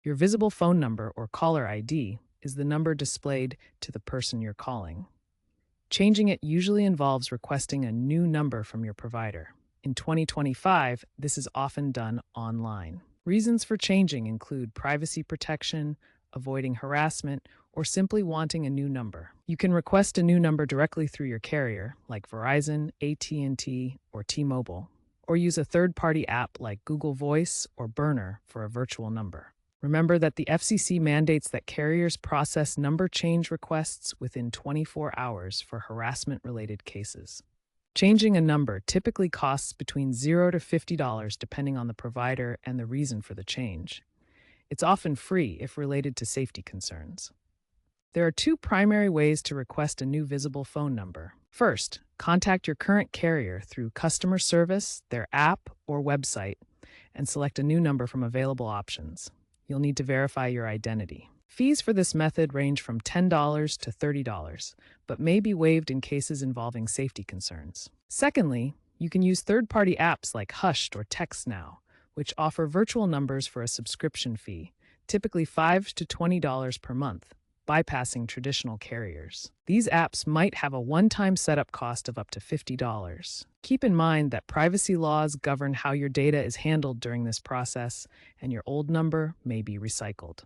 Your visible phone number or caller ID is the number displayed to the person you're calling. Changing it usually involves requesting a new number from your provider. In 2025, this is often done online. Reasons for changing include privacy protection, avoiding harassment, or simply wanting a new number. You can request a new number directly through your carrier, like Verizon, AT&T, or T-Mobile, or use a third-party app like Google Voice or Burner for a virtual number. Remember that the FCC mandates that carriers process number change requests within 24 hours for harassment-related cases. Changing a number typically costs between $0 to $50 depending on the provider and the reason for the change. It's often free if related to safety concerns. There are two primary ways to request a new visible phone number. First, contact your current carrier through customer service, their app, or website, and select a new number from available options. You'll need to verify your identity. Fees for this method range from $10 to $30, but may be waived in cases involving safety concerns. Secondly, you can use third-party apps like Hushed or TextNow, which offer virtual numbers for a subscription fee, typically $5 to $20 per month, bypassing traditional carriers. These apps might have a one-time setup cost of up to $50. Keep in mind that privacy laws govern how your data is handled during this process, and your old number may be recycled.